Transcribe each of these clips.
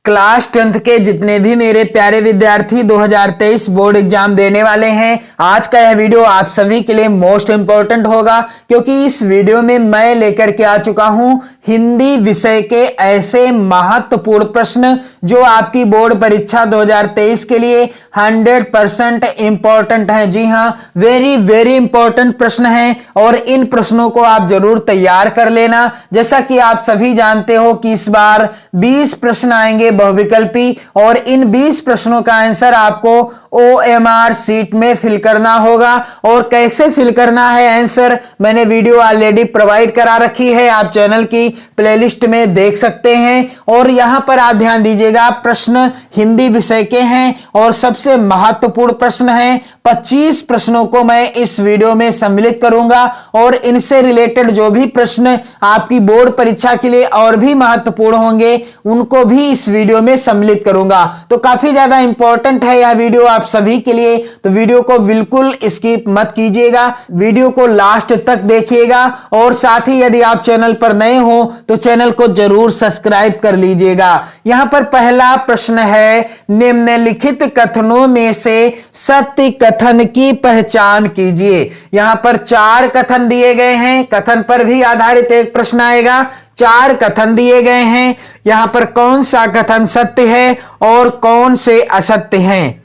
Class 10th के जितने भी मेरे प्यारे विद्यार्थी 2023 बोर्ड एग्जाम देने वाले हैं, आज का यह वीडियो आप सभी के लिए मोस्ट इंपॉर्टेंट होगा, क्योंकि इस वीडियो में मैं लेकर के आ चुका हूं हिंदी विषय के ऐसे महत्वपूर्ण प्रश्न जो आपकी बोर्ड परीक्षा 2023 के लिए 100% इंपॉर्टेंट हैं। जी हां, वेरी वेरी इंपॉर्टेंट प्रश्न हैं और इन प्रश्नों को आप जरूर तैयार कर लेना। जैसा कि आप सभी जानते हो कि इस बार 20 प्रश्न आएंगे बहुविकल्पी, और इन 20 प्रश्नों का आंसर आपको OMR शीट में फिल करना होगा। और कैसे फिल करना है आंसर, मैंने वीडियो ऑलरेडी प्रोवाइड करा रखी है, आप चैनल की प्लेलिस्ट में देख सकते हैं। और यहां पर आप ध्यान दीजिएगा, प्रश्न हिंदी विषय के हैं और सबसे महत्वपूर्ण प्रश्न हैं। 25 प्रश्नों को मैं इस वीडियो में सम्मिलित करूंगा और इनसे रिलेटेड जो भी प्रश्न आपकी बोर्ड परीक्षा के लिए और भी महत्वपूर्ण होंगे उनको भी इस वीडियो में सम्मिलित करूंगा। तो काफी ज्यादा इंपॉर्टेंट है यह वीडियो आप सभी के लिए, तो वीडियो को बिल्कुल स्किप मत कीजिएगा, वीडियो को लास्ट तक देखिएगा। और साथ ही यदि आप चैनल पर नए हो तो चैनल को जरूर सब्सक्राइब कर लीजिएगा। यहां पर पहला प्रश्न है, निम्नलिखित कथनों में से सत्य कथन की पहचान कीजिए। यहां पर 4 कथन दिए गए हैं, कथन पर भी आधारित एक प्रश्न आएगा। 4 कथन दिए गए हैं, यहां पर कौन सा कथन सत्य है और कौन से असत्य हैं।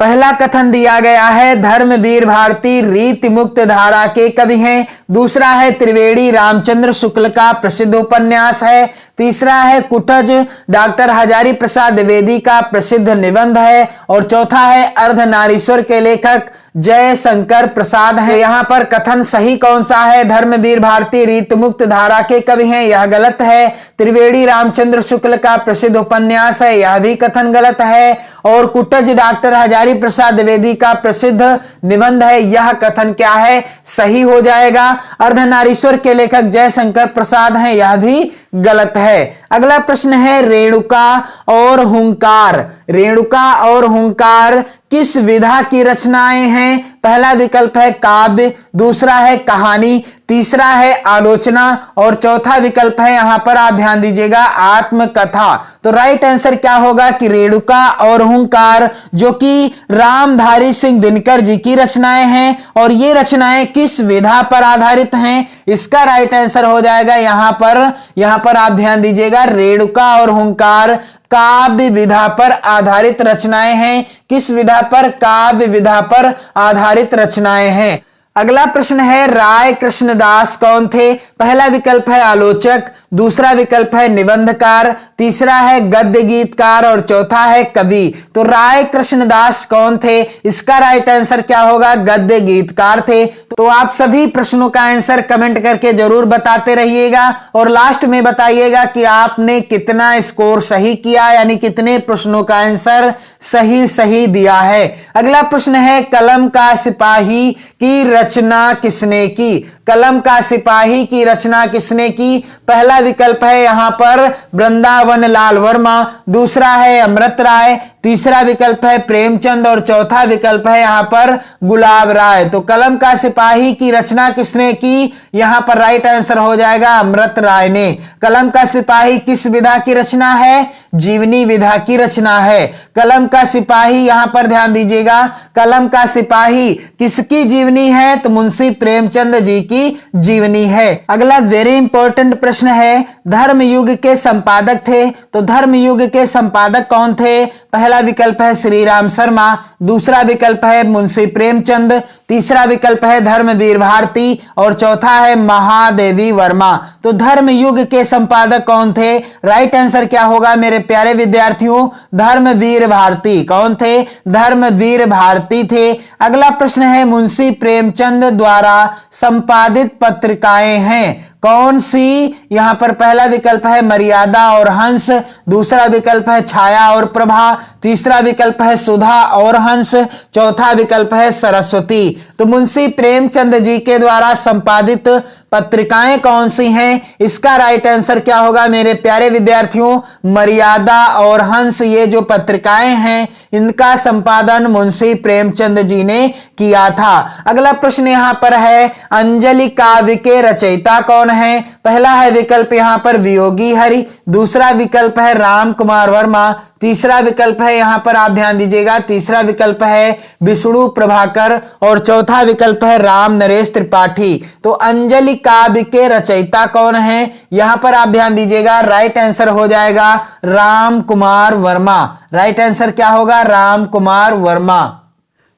पहला कथन दिया गया है, धर्मवीर भारती रीति मुक्त धारा के कवि हैं। दूसरा है, त्रिवेणी रामचंद्र शुक्ल का प्रसिद्ध उपन्यास है। तीसरा है, कुटज डॉक्टर हजारी प्रसाद द्विवेदी का प्रसिद्ध निबंध है। और चौथा है, अर्धनारीश्वर के लेखक जयशंकर प्रसाद है। यहां पर कथन सही कौन सा है, धर्मवीर भारती रीति मुक्त धारा के कवि हैं, यह गलत है। त्रिवेणी रामचंद्र शुक्ल का प्रसिद्ध उपन्यास है, यह भी कथन गलत है। और कुटज डॉक्टर हजारी प्रसाद द्विवेदी का प्रसिद्ध निबंध है, यह कथन क्या है, सही हो जाएगा। अर्धनारीश्वर के लेखक जयशंकर प्रसाद हैं, यह भी गलत है। अगला प्रश्न है, रेणुका और हुंकार। रेणुका और हुंकार किस विधा की रचनाएं हैं। पहला विकल्प है काव्य, दूसरा है कहानी, तीसरा है आलोचना और चौथा विकल्प है, यहां पर आप ध्यान दीजिएगा, आत्मकथा। तो राइट आंसर क्या होगा कि रेणुका और हुंकार, जो कि रामधारी सिंह दिनकर जी की रचनाएं हैं। और ये रचनाएं किस विधा पर आधारित हैं, इसका राइट आंसर हो जाएगा यहां पर आप ध्यान दीजिएगा, रेणुका और हुंकार काव्य विधा पर आधारित रचनाएं हैं। किस विधा पर, काव्य विधा पर आधारित रचनाएं हैं। अगला प्रश्न है, राय कृष्णदास कौन थे। पहला विकल्प है आलोचक, दूसरा विकल्प है निबंधकार, तीसरा है गद्य गीतकार और चौथा है कवि। तो राय कृष्णदास कौन थे, इसका राइट आंसर क्या होगा, गद्य गीतकार थे। तो आप सभी प्रश्नों का आंसर कमेंट करके जरूर बताते रहिएगा और लास्ट में बताइएगा कि आपने कितना स्कोर सही किया, यानी कितने प्रश्नों का आंसर सही दिया है। अगला प्रश्न है, कलम का सिपाही की रचना किसने की। कलम का सिपाही की रचना किसने की। पहला विकल्प है यहां पर वृंदावन लाल वर्मा, दूसरा है अमृत राय, तीसरा विकल्प है प्रेमचंद और चौथा विकल्प है यहां पर गुलाब राय। तो कलम का सिपाही की रचना किसने की, यहां पर राइट आंसर हो जाएगा अमृत राय ने। कलम का सिपाही किस विधा की रचना है, जीवनी विधा की रचना है। कलम का सिपाही, यहां पर ध्यान दीजिएगा, कलम का सिपाही किसकी जीवनी है, तो मुंशी प्रेमचंद जी की जीवनी है। अगला वेरी इंपॉर्टेंट प्रश्न है, धर्मयुग के संपादक थे। तो धर्मयुग के संपादक कौन थे। पहला विकल्प है श्री राम शर्मा, दूसरा विकल्प है मुंशी प्रेमचंद, तीसरा विकल्प है धर्मवीर भारती और चौथा है महादेवी वर्मा। तो धर्मयुग के संपादक कौन थे, राइट आंसर क्या होगा मेरे प्यारे विद्यार्थियों, धर्मवीर भारती। कौन थे, धर्मवीर भारती थे। अगला प्रश्न है, मुंशी प्रेमचंद द्वारा संपादित पत्रिकाएं हैं कौन सी। यहां पर पहला विकल्प है मर्यादा और हंस, दूसरा विकल्प है छाया और प्रभा, तीसरा विकल्प है सुधा और हंस, चौथा विकल्प है सरस्वती। तो मुंशी प्रेमचंद जी के द्वारा संपादित पत्रिकाएं कौन सी हैं, इसका राइट आंसर क्या होगा मेरे प्यारे विद्यार्थियों, मर्यादा और हंस। ये जो पत्रिकाएं हैं इनका संपादन मुंशी प्रेमचंद जी ने किया था। अगला प्रश्न यहां पर है, अंजलि काव्य के रचयिता कौन है? पहला है विकल्प यहाँ पर वियोगी हरि, दूसरा विकल्प है राम कुमार वर्मा, तीसरा विकल्प है यहाँ पर आप ध्यान दीजिएगा, तीसरा विकल्प है विष्णु प्रभाकर और चौथा विकल्प है राम नरेश त्रिपाठी। तो अंजलि काव्य के रचयिता कौन है? यहां पर आप ध्यान दीजिएगा, राइट आंसर हो जाएगा राम कुमार वर्मा। राइट आंसर क्या होगा? राम कुमार वर्मा।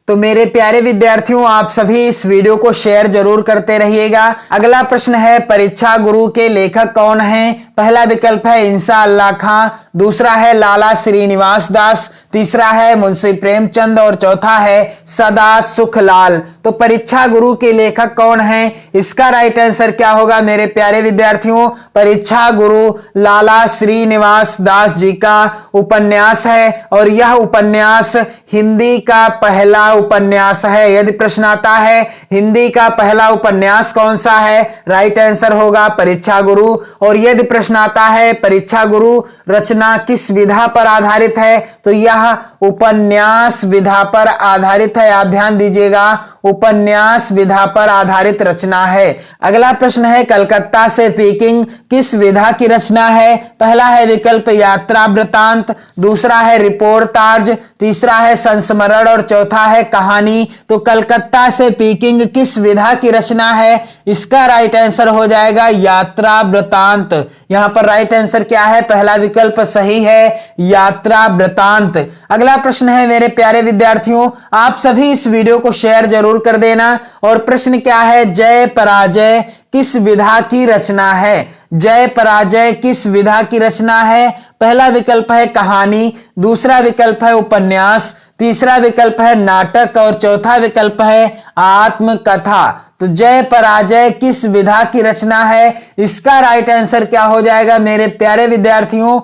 तो मेरे प्यारे विद्यार्थियों, आप सभी इस वीडियो को शेयर जरूर करते रहिएगा। अगला प्रश्न है, परीक्षा गुरु के लेखक कौन हैं? पहला विकल्प है इंसा अल्लाह खां, दूसरा है लाला श्रीनिवास दास, तीसरा है मुंशी प्रेमचंद और चौथा है सदा सुखलाल। तो परीक्षा गुरु के लेखक कौन है? इसका राइट आंसर क्या होगा मेरे प्यारे विद्यार्थियों? परीक्षा गुरु लाला श्रीनिवास दास जी का उपन्यास है और यह उपन्यास हिंदी का पहला उपन्यास है। यदि प्रश्न आता है हिंदी का पहला उपन्यास कौन सा है, राइट आंसर होगा परीक्षा गुरु। और यदि प्रश्न आता है परीक्षा गुरु रचना किस विधा पर आधारित है, तो यह उपन्यास विधा पर आधारित है। आप ध्यान दीजिएगा, उपन्यास विधा पर आधारित रचना है। अगला प्रश्न है, कलकत्ता से पीकिंग किस विधा की रचना है? पहला है विकल्प यात्रा वृतांत, दूसरा है रिपोर्टाज, तीसरा है संस्मरण और चौथा है कहानी। तो कलकत्ता से पीकिंग किस विधा की रचना है? इसका राइट आंसर हो जाएगा यात्रा वृतांत। यहां पर राइट आंसर क्या है? पहला विकल्प सही है, यात्रा वृतांत। अगला प्रश्न है मेरे प्यारे विद्यार्थियों, आप सभी इस वीडियो को शेयर जरूर कर देना। और प्रश्न क्या है, जय पराजय किस विधा की रचना है? जय पराजय किस विधा की रचना है? पहला विकल्प है कहानी, दूसरा विकल्प है उपन्यास, तीसरा विकल्प है नाटक और चौथा विकल्प है आत्मकथा। तो जय पराजय किस विधा की रचना है? इसका राइट आंसर क्या हो जाएगा मेरे प्यारे विद्यार्थियों?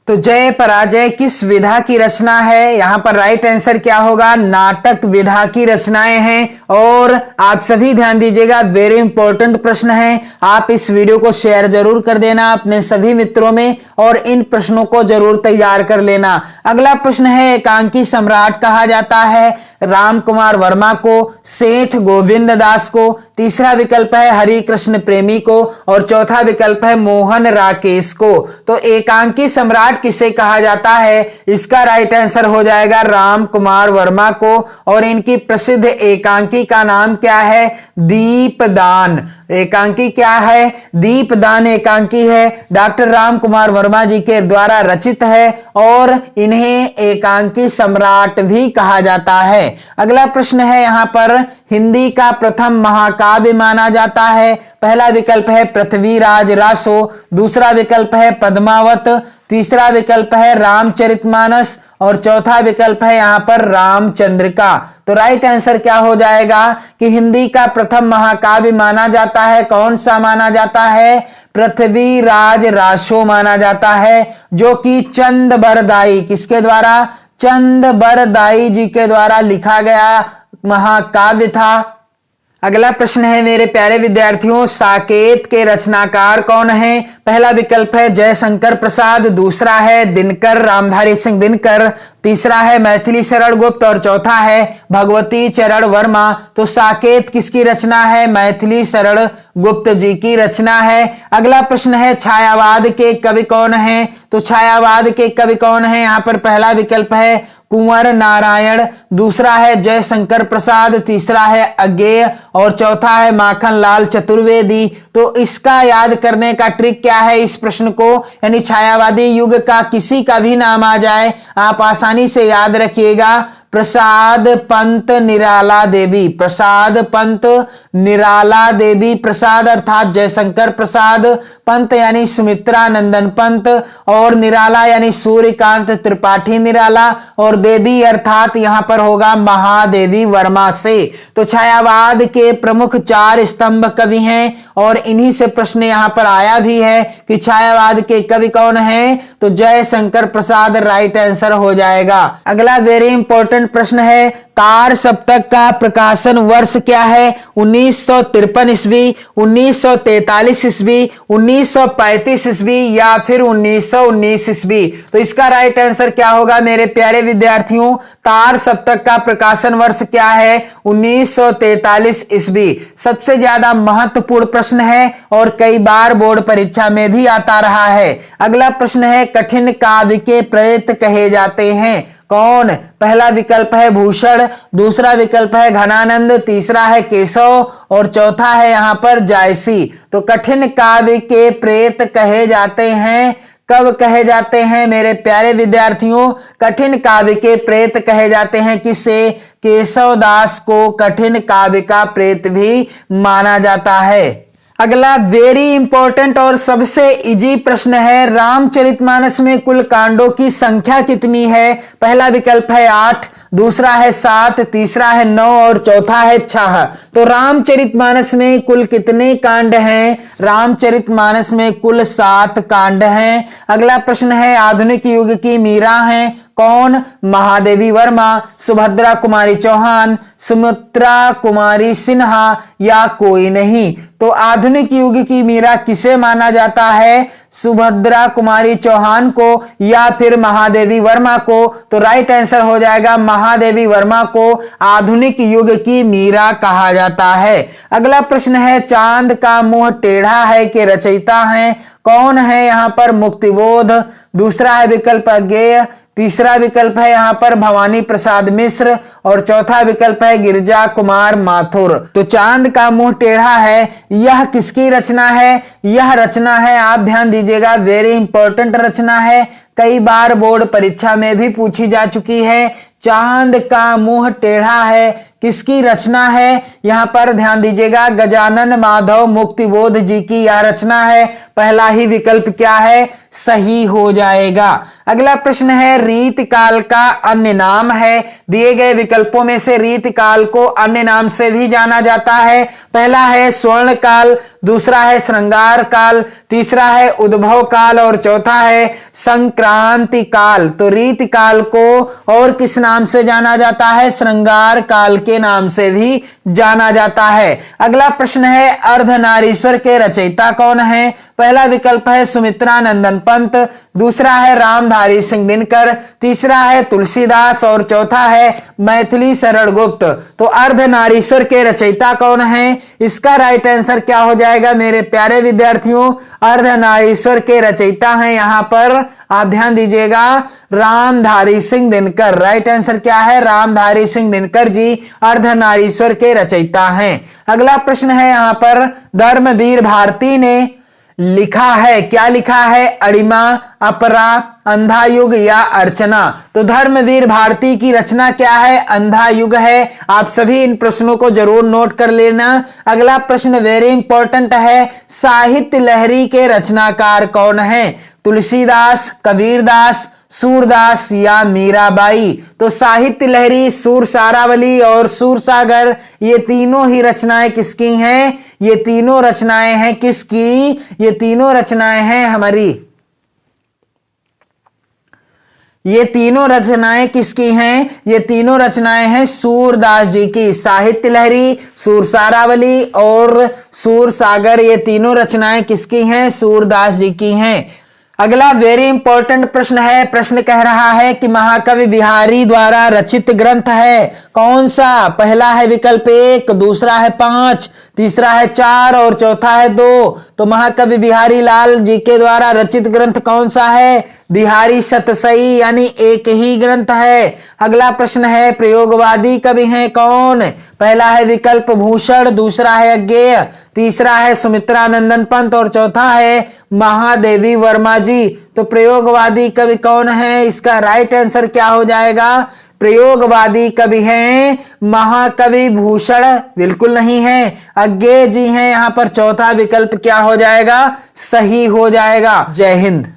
तो जय पराजय किस विधा की रचना है? यहां पर राइट आंसर क्या होगा? नाटक विधा की रचनाएं हैं। और आप सभी ध्यान दीजिएगा, वेरी इंपॉर्टेंट प्रश्न है, आप इस वीडियो को शेयर जरूर कर देना अपने सभी मित्रों में और इन प्रश्नों को जरूर तैयार कर लेना। अगला प्रश्न है, एकांकी सम्राट कहा जाता है राम कुमार वर्मा को, सेठ गोविंद दास को, तीसरा विकल्प है हरि कृष्ण प्रेमी को और चौथा विकल्प है मोहन राकेश को। तो एकांकी सम्राट किसे कहा जाता है? इसका राइट आंसर हो जाएगा राम कुमार वर्मा को। और इनकी प्रसिद्ध एकांकी का नाम क्या है? दीपदान। एकांकी क्या है? दीपदान एकांकी है, डॉक्टर राम कुमार वर्मा जी के द्वारा रचित है और इन्हें एकांकी सम्राट भी कहा जाता है। अगला प्रश्न है यहां पर, हिंदी का प्रथम महाकाव्य माना जाता है। पहला विकल्प है पृथ्वीराज रासो, दूसरा विकल्प है पद्मावत, तीसरा विकल्प है रामचरितमानस और चौथा विकल्प है यहां पर रामचंद्रिका। तो राइट आंसर क्या हो जाएगा कि हिंदी का प्रथम महाकाव्य माना जाता है, कौन सा माना जाता है? पृथ्वीराज रासो माना जाता है, जो कि चंद बरदाई, किसके द्वारा? चंद बरदाई जी के द्वारा लिखा गया महाकाव्य था। अगला प्रश्न है मेरे प्यारे विद्यार्थियों, साकेत के रचनाकार कौन हैं? पहला विकल्प है जयशंकर प्रसाद, दूसरा है दिनकर रामधारी सिंह दिनकर, तीसरा है मैथिली शरण गुप्त और चौथा है भगवती चरण वर्मा। तो साकेत किसकी रचना है? मैथिली शरण गुप्त जी की रचना है। अगला प्रश्न है, छायावाद के कवि कौन हैं? तो छायावाद के कवि कौन हैं? यहां पर पहला विकल्प है कुंवर नारायण, दूसरा है जयशंकर प्रसाद, तीसरा है अज्ञेय और चौथा है माखन लाल चतुर्वेदी। तो इसका याद करने का ट्रिक क्या है इस प्रश्न को? यानी छायावादी युग का किसी का भी नाम आ जाए, आप आसानी से याद रखिएगा। प्रसाद पंत निराला देवी, प्रसाद पंत निराला देवी, प्रसाद अर्थात जयशंकर प्रसाद, पंत यानी सुमित्रा नंदन पंत और निराला यानी सूर्यकांत त्रिपाठी निराला और देवी अर्थात यहां पर होगा महादेवी वर्मा से। तो छायावाद के प्रमुख 4 स्तंभ कवि हैं और इन्हीं से प्रश्न यहां पर आया भी है कि छायावाद के कवि कौन हैं? तो जयशंकर प्रसाद राइट आंसर हो जाएगा। अगला वेरी इंपॉर्टेंट इंपॉर्टेंट प्रश्न है, तार सप्तक का प्रकाशन वर्ष क्या है? 1953 ईस्वी, 1943 ईस्वी, 1935 ईस्वी या फिर 1919 ईस्वी? तो इसका राइट आंसर क्या होगा मेरे प्यारे विद्यार्थियों? तार सप्तक का प्रकाशन वर्ष क्या है? 1943 ईस्वी। सबसे ज्यादा महत्वपूर्ण प्रश्न है और कई बार बोर्ड परीक्षा में भी आता रहा है। अगला प्रश्न है, कठिन काव्य के प्रेत कहे जाते हैं कौन? पहला विकल्प है भूषण, दूसरा विकल्प है घनानंद, तीसरा है केशव और चौथा है यहां पर जायसी। तो कठिन काव्य के प्रेत कहे जाते हैं, कब कहे जाते हैं मेरे प्यारे विद्यार्थियों? कठिन काव्य के प्रेत कहे जाते हैं किसे? केशव दास को कठिन काव्य का प्रेत भी माना जाता है। अगला वेरी इंपॉर्टेंट और सबसे इजी प्रश्न है, रामचरितमानस में कुल कांडों की संख्या कितनी है? पहला विकल्प है 8, दूसरा है 7, तीसरा है 9 और चौथा है 6। तो रामचरितमानस में कुल कितने कांड हैं? रामचरितमानस में कुल 7 कांड हैं। अगला प्रश्न है, आधुनिक युग की मीरा हैं कौन? महादेवी वर्मा, सुभद्रा कुमारी चौहान, सुमित्रा कुमारी सिन्हा या कोई नहीं? तो आधुनिक युग की मीरा किसे माना जाता है? सुभद्रा कुमारी चौहान को या फिर महादेवी वर्मा को? तो राइट आंसर हो जाएगा महादेवी वर्मा को आधुनिक युग की मीरा कहा जाता है। अगला प्रश्न है, चांद का मुंह टेढ़ा है के रचयिता हैं कौन है? यहां पर मुक्तिबोध, दूसरा है विकल्प अज्ञेय, तीसरा विकल्प है यहां पर भवानी प्रसाद मिश्र और चौथा विकल्प है गिरजा कुमार माथुर। तो चांद का मुंह टेढ़ा है, यह किसकी रचना है? यह रचना है, आप ध्यान दीजिएगा, वेरी इंपॉर्टेंट रचना है, कई बार बोर्ड परीक्षा में भी पूछी जा चुकी है। चांद का मुंह टेढ़ा है किसकी रचना है? यहां पर ध्यान दीजिएगा, गजानन माधव मुक्तिबोध जी की यह रचना है। पहला ही विकल्प क्या है? सही हो जाएगा। अगला प्रश्न है, रीतकाल का अन्य नाम है। दिए गए विकल्पों में से रीतकाल को अन्य नाम से भी जाना जाता है। पहला है स्वर्ण काल, दूसरा है श्रृंगार काल, तीसरा है उद्भव काल और चौथा है संक्रांति काल। तो रीतकाल को और किस नाम से जाना जाता है? श्रृंगार काल के नाम से भी जाना जाता है। अगला प्रश्न है, अर्धनारीश्वर के रचयिता कौन है? पहला विकल्प है सुमित्रा नंदन पंत, दूसरा है रामधारी सिंह दिनकर, तीसरा है तुलसीदास और चौथा है मैथिली शरण गुप्त। तो अर्धनारीश्वर के रचयिता कौन है? इसका राइट आंसर क्या हो जाएगा मेरे प्यारे विद्यार्थियों? अर्धनारीश्वर के रचयिता हैं यहां पर, आप ध्यान दीजिएगा, रामधारी सिंह दिनकर। राइट आंसर क्या है? रामधारी सिंह दिनकर जी अर्धनारीश्वर के रचयिता हैं। अगला प्रश्न है यहां पर, धर्मवीर भारती ने लिखा है, क्या लिखा है? अणिमा, अपरा, अंधा युग या अर्चना? तो धर्मवीर भारती की रचना क्या है? अंधा युग है। आप सभी इन प्रश्नों को जरूर नोट कर लेना। अगला प्रश्न वेरी इंपॉर्टेंट है, साहित्य लहरी के रचनाकार कौन है? तुलसीदास, कबीरदास, सूरदास या मीराबाई? तो साहित्य लहरी, सूर सारावली और सूरसागर, ये तीनों ही रचनाएं किसकी हैं? ये तीनों रचनाएं हैं किसकी? ये तीनों रचनाएं हैं हमारी, ये तीनों रचनाएं किसकी हैं? ये तीनों रचनाएं हैं सूरदास जी की। साहित्य लहरी, सूर सारावली और सूरसागर, ये तीनों रचनाएं किसकी हैं? सूरदास जी की हैं। अगला वेरी इंपॉर्टेंट प्रश्न है, प्रश्न कह रहा है कि महाकवि बिहारी द्वारा रचित ग्रंथ है कौन सा? पहला है विकल्प 1, दूसरा है 5, तीसरा है 4 और चौथा है 2। तो महाकवि बिहारी लाल जी के द्वारा रचित ग्रंथ कौन सा है? बिहारी सतसई, यानी एक ही ग्रंथ है। अगला प्रश्न है, प्रयोगवादी कवि हैं कौन? पहला है विकल्प भूषण, दूसरा है अज्ञेय, तीसरा है सुमित्रा नंदन पंत और चौथा है महादेवी वर्मा जी। तो प्रयोगवादी कवि कौन है? इसका राइट आंसर क्या हो जाएगा? प्रयोगवादी कवि हैं महाकवि भूषण, बिल्कुल नहीं है, अज्ञेय जी हैं। यहां पर चौथा विकल्प क्या हो जाएगा? सही हो जाएगा। जय हिंद।